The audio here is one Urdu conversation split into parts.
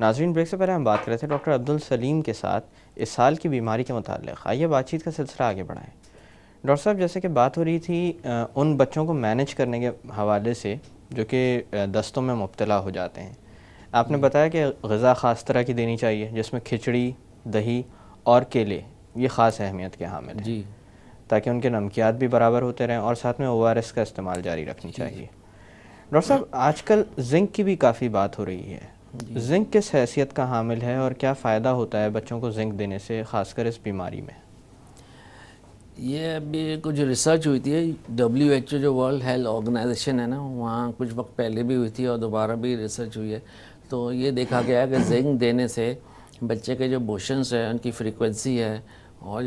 ناظرین، بریک سے پہلے ہم بات کر رہے تھے ڈاکٹر عبدالسلیم کے ساتھ اس سال کی بیماری کے متعلق. آئیے بات چیت کا سلسلہ آگے بڑھائیں. ڈاکٹر صاحب، جیسے کہ بات ہو رہی تھی ان بچوں کو مینیج کرنے کے حوالے سے جو کہ دستوں میں مبتلا ہو جاتے ہیں. آپ نے بتایا کہ غذا خاص طرح کی دینی چاہیے جس میں کھچڑی، دہی اور کیلے یہ خاص اہمیت کے حامل ہیں جی، تاکہ ان کے نمکیات بھی برابر ہوتے رہیں، اور ساتھ میں ORS کا استعمال جاری رکھنی چاہیے. ڈاکٹر صاحب، آج کل زنک کی بھی کافی بات ہو رہی ہے. زنک کس حیثیت کا حامل ہے اور کیا فائدہ ہوتا ہے بچوں کو زنک دینے سے، خاص کر اس بیماری میں؟ یہ ابھی کچھ ریسرچ ہوئی تھی. WHO جو ورلڈ ہیلتھ آرگنائزیشن ہے نا، وہاں کچھ وقت پہلے بھی ہوئی تھی اور دوبارہ بھی ریسرچ ہوئی ہے. تو یہ دیکھا گیا ہے کہ زنک دینے سے بچے کے جو موشنس ہیں ان کی فریکوینسی ہے اور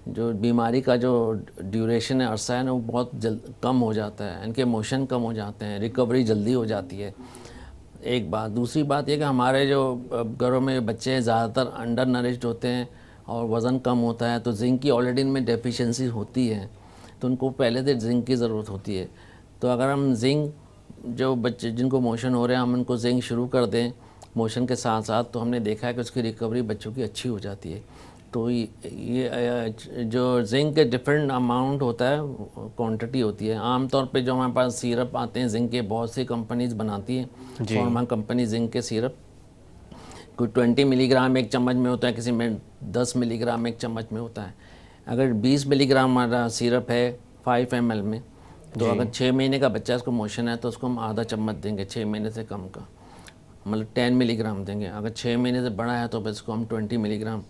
جو بیماری کا جو ڈیوریشن ہے، عرصہ ہے نا، وہ بہت کم ہو جاتا ہے. ان کے موشن کم ہو جاتے ہیں، ریکوری جلدی ہو جاتی ہے. ایک بات. دوسری بات یہ کہ ہمارے جو گھروں میں بچے زیادہ تر انڈر نرشڈ ہوتے ہیں اور وزن کم ہوتا ہے، تو زنک کی آلریڈی ان میں ڈیفیشنسی ہوتی ہے، تو ان کو پہلے سے زنک کی ضرورت ہوتی ہے. تو اگر ہم زنک جو بچے جن کو موشن ہو رہے ہیں، ہم ان کو زنک شروع کر دیں موشن کے ساتھ ساتھ، تو ہم نے دیکھا ہے کہ اس کی ریکوری بچوں کی اچھی ہو جاتی ہے. تو یہ جو زنک کے ڈفرینٹ اماؤنٹ ہوتا ہے، کوانٹٹی ہوتی ہے. عام طور پہ جو ہمارے پاس سیرپ آتے ہیں زنک کے، بہت سی کمپنیز بناتی ہیں. فارما کمپنی زنک کے سیرپ کوئی 20 ملی گرام ایک چمچ میں ہوتا ہے، کسی میں 10 ملی گرام ایک چمچ میں ہوتا ہے. اگر 20 ملی گرام ہمارا سیرپ ہے 5 ml میں، تو اگر 6 مہینے کا بچہ اس کو موشن ہے تو اس کو ہم آدھا چمچ دیں گے، 6 مہینے سے کم کا، مطلب 10 ملی گرام دیں گے. اگر 6 مہینے سے بڑا ہے تو پھر اس کو ہم 20 ملی گرام،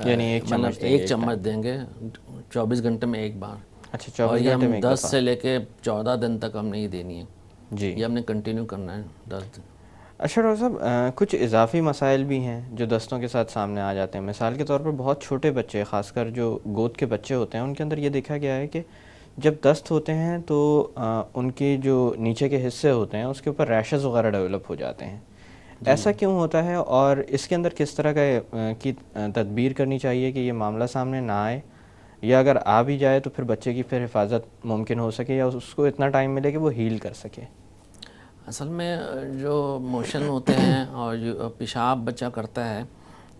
یعنی ایک مطلب چمچ دیں گے ایک چمچ دیں گے 24 گھنٹے میں ایک بار. اچھا، اور 24 یہ گھنٹے ہم میں ایک 10 دفعہ. سے لے کے 14 دن تک ہم نہیں دینی ہے. جی. یہ ہم نے کنٹینیو کرنا ہے 10 دن. اچھا ڈاکٹر صاحب، کچھ اضافی مسائل بھی ہیں جو دستوں کے ساتھ سامنے آ جاتے ہیں. مثال کے طور پر بہت چھوٹے بچے، خاص کر جو گود کے بچے ہوتے ہیں، ان کے اندر یہ دیکھا گیا ہے کہ جب دست ہوتے ہیں تو ان کے جو نیچے کے حصے ہوتے ہیں اس کے اوپر ریشز وغیرہ ڈیولپ ہو جاتے ہیں. ایسا کیوں ہوتا ہے اور اس کے اندر کس طرح کی تدبیر کرنی چاہیے کہ یہ معاملہ سامنے نہ آئے، یا اگر آ بھی جائے تو پھر بچے کی پھر حفاظت ممکن ہو سکے یا اس کو اتنا ٹائم ملے کہ وہ ہیل کر سکے؟ اصل میں جو موشن ہوتے ہیں اور جو پیشاب بچہ کرتا ہے،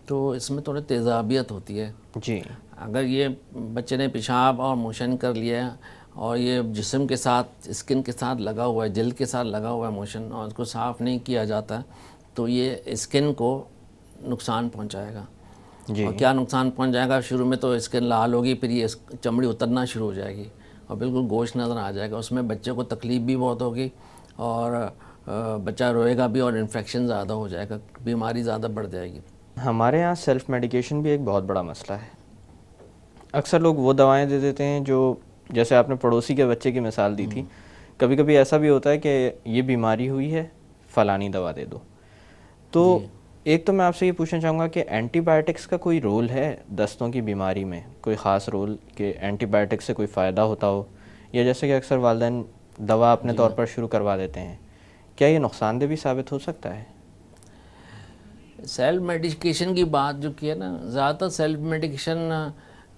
تو اس میں تھوڑی تیزابیت ہوتی ہے. جی. اگر یہ بچے نے پیشاب اور موشن کر لیا اور یہ جسم کے ساتھ، اسکن کے ساتھ لگا ہوا ہے، جلد کے ساتھ لگا ہوا ہے موشن، اور اس کو صاف نہیں کیا جاتا، تو یہ اسکن کو نقصان پہنچائے گا. جی. اور کیا نقصان پہنچ جائے گا؟ شروع میں تو اسکن لال ہوگی، پھر یہ چمڑی اترنا شروع ہو جائے گی اور بالکل گوشت نظر آ جائے گا. اس میں بچے کو تکلیف بھی بہت ہوگی اور بچہ روئے گا بھی اور انفیکشن زیادہ ہو جائے گا، بیماری زیادہ بڑھ جائے گی. ہمارے ہاں سیلف میڈیکیشن بھی ایک بہت بڑا مسئلہ ہے. اکثر لوگ وہ دوائیں دے دیتے ہیں جو، جیسے آپ نے پڑوسی کے بچے کی مثال دی تھی، کبھی کبھی ایسا بھی ہوتا ہے کہ یہ بیماری ہوئی ہے، فلانی دوا دے دو. تو ایک تو میں آپ سے یہ پوچھنا چاہوں گا کہ اینٹی بائیوٹکس کا کوئی رول ہے دستوں کی بیماری میں، کوئی خاص رول کہ اینٹی بائیوٹکس سے کوئی فائدہ ہوتا ہو، یا جیسے کہ اکثر والدین دوا اپنے طور پر شروع کروا دیتے ہیں، کیا یہ نقصان دہ بھی ثابت ہو سکتا ہے؟ سیلف میڈیکیشن کی بات جو کی ہے نا، زیادہ تر سیلف میڈیکیشن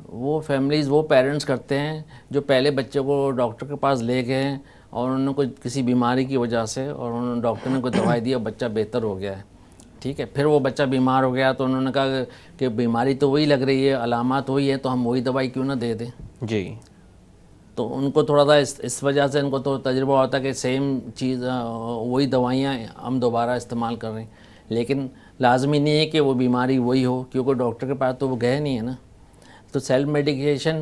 وہ فیملیز، وہ پیرنٹس کرتے ہیں جو پہلے بچے کو ڈاکٹر کے پاس لے گئے ہیں اور انہوں نے کوئی کسی بیماری کی وجہ سے، اور انہوں نے ڈاکٹر نے کوئی دوائی دی اور بچہ بہتر ہو گیا ہے، ٹھیک ہے. پھر وہ بچہ بیمار ہو گیا تو انہوں نے کہا کہ بیماری تو وہی لگ رہی ہے، علامات وہی ہے، تو ہم وہی دوائی کیوں نہ دے دیں. جی. تو ان کو تھوڑا سا اس وجہ سے ان کو تو تجربہ ہوتا ہے کہ سیم چیز، وہی دوائیاں ہم دوبارہ استعمال کر رہے ہیں. لیکن لازمی نہیں ہے کہ وہ بیماری وہی ہو، کیونکہ ڈاکٹر کے پاس تو وہ گئے نہیں ہے نا. تو سیلف میڈیکیشن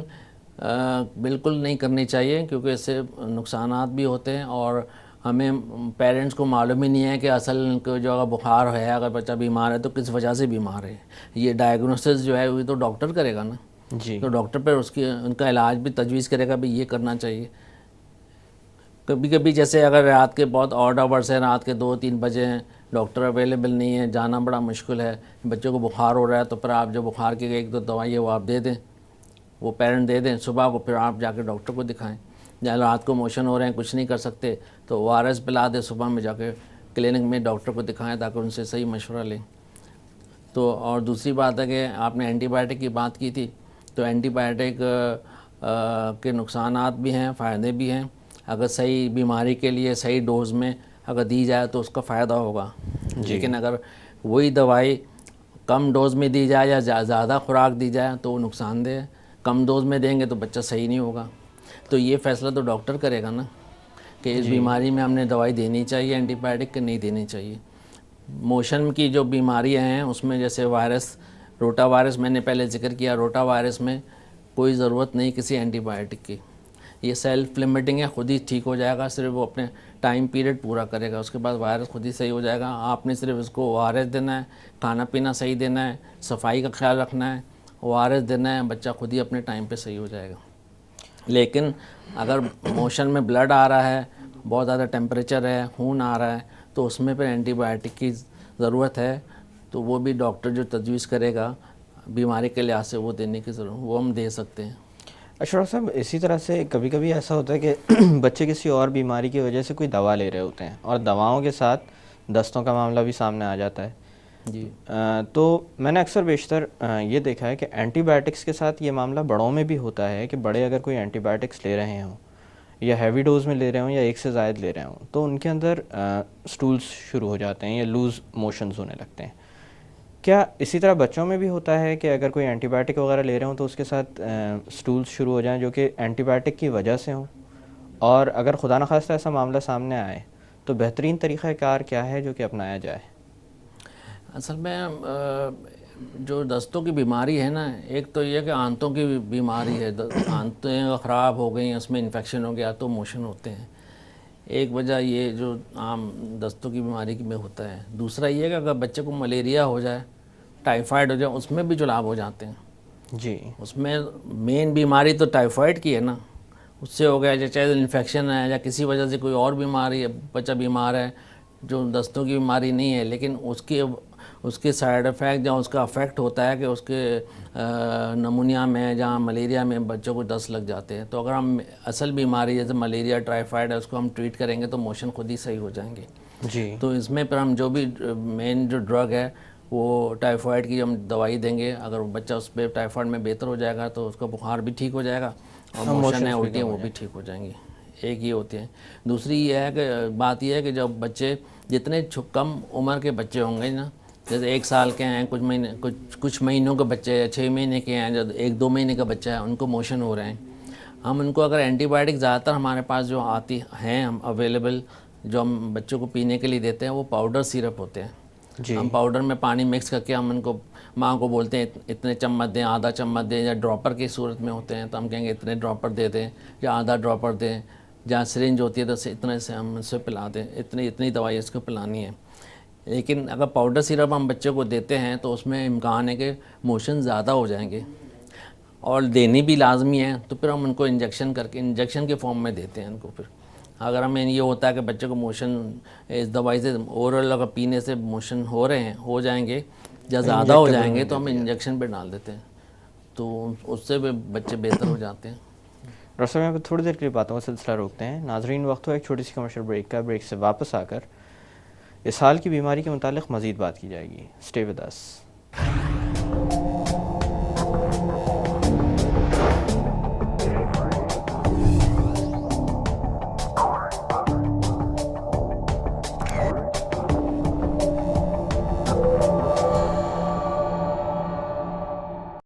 بالکل نہیں کرنی چاہیے، کیونکہ اس سے نقصانات بھی ہوتے ہیں اور ہمیں پیرنٹس کو معلوم ہی نہیں ہے کہ اصل کو جو اگر بخار ہے، اگر بچہ بیمار ہے تو کس وجہ سے بیمار ہے. یہ ڈائگنوسس جو ہے وہ تو ڈاکٹر کرے گا نا. جی. تو ڈاکٹر پہ ان کا علاج بھی تجویز کرے گا، بھی یہ کرنا چاہیے. کبھی کبھی جیسے اگر رات کے بہت آڈ آورس ہیں، رات کے 2-3 بجے ہیں، ڈاکٹر اویلیبل نہیں ہے، جانا بڑا مشکل ہے، بچوں کو بخار ہو رہا ہے، تو پھر آپ جو بخار کی ایک دو دوائی ہے وہ آپ دے دیں، وہ پیرنٹ دے دیں. صبح کو پھر آپ جا کے ڈاکٹر کو دکھائیں. یا رات کو موشن ہو رہے ہیں، کچھ نہیں کر سکتے، تو ORS پلا دیں، صبح میں جا کے کلینک میں ڈاکٹر کو دکھائیں تاکہ ان سے صحیح مشورہ لیں. تو اور دوسری بات ہے کہ آپ نے اینٹی بائیوٹک کی بات کی تھی، تو اینٹی بائیوٹک کے نقصانات بھی ہیں، فائدے بھی ہیں. اگر صحیح بیماری کے لیے صحیح ڈوز میں اگر دی جائے تو اس کا فائدہ ہوگا. لیکن اگر وہی دوائی کم ڈوز میں دی جائے یا زیادہ خوراک دی جائے تو وہ نقصان دہ ہے. کم ڈوز میں دیں گے تو بچہ صحیح نہیں ہوگا. تو یہ فیصلہ تو ڈاکٹر کرے گا نا کہ اس بیماری میں ہم نے دوائی دینی چاہیے اینٹی بائیوٹک کہ نہیں دینی چاہیے. موشن کی جو بیماریاں ہیں اس میں جیسے وائرس، روٹا وائرس میں نے پہلے ذکر کیا، روٹا وائرس میں کوئی ضرورت نہیں کسی اینٹی بائیوٹک کی. یہ سیلف لمیٹنگ ہے، خود ہی ٹھیک ہو جائے گا. صرف وہ اپنے ٹائم پیریڈ پورا کرے گا، اس کے بعد وائرس خود ہی صحیح ہو جائے گا. آپ نے صرف اس کو او آر ایس دینا ہے، کھانا پینا صحیح دینا ہے، صفائی کا خیال رکھنا ہے، او آر ایس دینا ہے، بچہ خود ہی اپنے ٹائم پہ صحیح ہو جائے گا. لیکن اگر موشن میں بلڈ آ رہا ہے، بہت زیادہ ٹیمپریچر ہے، خون آ رہا ہے، تو اس میں پھر اینٹی بائیوٹک کی ضرورت ہے. تو وہ بھی ڈاکٹر جو تجویز کرے گا بیماری کے لحاظ سے وہ دینے کی ضرورت، وہ ہم دے سکتے ہیں. اشرف صاحب، اسی طرح سے کبھی کبھی ایسا ہوتا ہے کہ بچے کسی اور بیماری کی وجہ سے کوئی دوا لے رہے ہوتے ہیں اور دواؤں کے ساتھ دستوں کا معاملہ بھی سامنے آ جاتا ہے. جی. تو میں نے اکثر بیشتر یہ دیکھا ہے کہ اینٹی بائیوٹکس کے ساتھ یہ معاملہ بڑوں میں بھی ہوتا ہے کہ بڑے اگر کوئی اینٹی بائیوٹکس لے رہے ہوں یا ہیوی ڈوز میں لے رہے ہوں یا ایک سے زائد لے رہے ہوں تو ان کے اندر سٹولز شروع ہو جاتے ہیں یا لوز موشنز ہونے لگتے ہیں. کیا اسی طرح بچوں میں بھی ہوتا ہے کہ اگر کوئی اینٹی بائیوٹک وغیرہ لے رہے ہوں تو اس کے ساتھ سٹولز شروع ہو جائیں جو کہ اینٹی بائیوٹک کی وجہ سے ہوں؟ اور اگر خدا نخواستہ ایسا معاملہ سامنے آئے تو بہترین طریقہ کار کیا ہے جو کہ اپنایا جائے؟ اصل میں جو دستوں کی بیماری ہے نا، ایک تو یہ کہ آنتوں کی بیماری ہے، آنتیں خراب ہو گئیں، اس میں انفیکشن ہو گیا تو موشن ہوتے ہیں. ایک وجہ یہ جو عام دستوں کی بیماری میں ہوتا ہے. دوسرا یہ کہ اگر بچے کو ملیریا ہو جائے، ٹائیفائڈ ہو جائے، اس میں بھی جلاب ہو جاتے ہیں. جی. اس میں مین بیماری تو ٹائیفائڈ کی ہے نا، اس سے ہو گیا، چاہے انفیکشن ہے یا کسی وجہ سے کوئی اور بیماری ہے، بچہ بیمار ہے جو دستوں کی بیماری نہیں ہے لیکن اس کے سائیڈ افیکٹ جہاں اس کا افیکٹ ہوتا ہے کہ اس کے نمونیا میں، جہاں ملیریا میں بچوں کو دست لگ جاتے ہیں. تو اگر ہم اصل بیماری جیسے ملیریا، ٹائیفائڈ ہے، اس کو ہم ٹریٹ کریں گے تو موشن خود ہی صحیح ہو جائیں گے. جی. تو اس میں پھر ہم جو بھی مین جو ڈرگ ہے وہ ٹائیفائڈ کی ہم دوائی دیں گے. اگر بچہ اس پہ ٹائیفائڈ میں بہتر ہو جائے گا تو اس کا بخار بھی ٹھیک ہو جائے گا اور موشن ہے، الٹیاں وہ بھی ٹھیک ہو جائیں گی. ایک یہ ہوتی ہے. دوسری یہ ہے کہ بات یہ ہے کہ جب بچے جتنے کم عمر کے بچے ہوں گے نا، جیسے 1 سال کے ہیں، کچھ مہینوں کے بچے ہیں، 6 مہینے کے ہیں، جب 1-2 مہینے کا بچہ ہے ان کو موشن ہو رہے ہیں، ہم ان کو اگر اینٹی بائیوٹک زیادہ تر ہمارے پاس جو آتی ہیں ہم اویلیبل جو ہم بچوں کو پینے کے لیے دیتے ہیں وہ پاؤڈر سیرپ ہوتے ہیں. جی. ہم پاؤڈر میں پانی مکس کر کے ہم ان کو، ماں کو بولتے ہیں اتنے چمچ دیں، آدھا چمچ دیں، یا ڈراپر کی صورت میں ہوتے ہیں تو ہم کہیں گے اتنے ڈراپر دے دیں یا آدھا ڈراپر دیں. جہاں سرنج ہوتی ہے تو اتنے سے ہم اس سے پلا دیں، اتنی دوائی اس کو پلانی ہے. لیکن اگر پاؤڈر سیرپ ہم بچے کو دیتے ہیں تو اس میں امکان ہے کہ موشن زیادہ ہو جائیں گے اور دینی بھی لازمی ہے. تو پھر ہم ان کو انجیکشن کے فارم میں دیتے ہیں ان کو. پھر اگر ہمیں یہ ہوتا ہے کہ بچے کو موشن اس دوائی سے اورل اگر پینے سے موشن ہو جائیں گے یا زیادہ ہو جائیں گے تو ہم انجیکشن پہ ڈال دیتے ہیں، تو اس سے بھی بچے بہتر ہو جاتے ہیں. ڈاکٹر صاحب یہاں پہ تھوڑی دیر کے لیے باتوں کا سلسلہ روکتے ہیں. ناظرین، وقت ہو ایک چھوٹی سی کمرشل بریک کا. بریک سے واپس آ کر اسہال کی بیماری کے متعلق مزید بات کی جائے گی. Stay with us.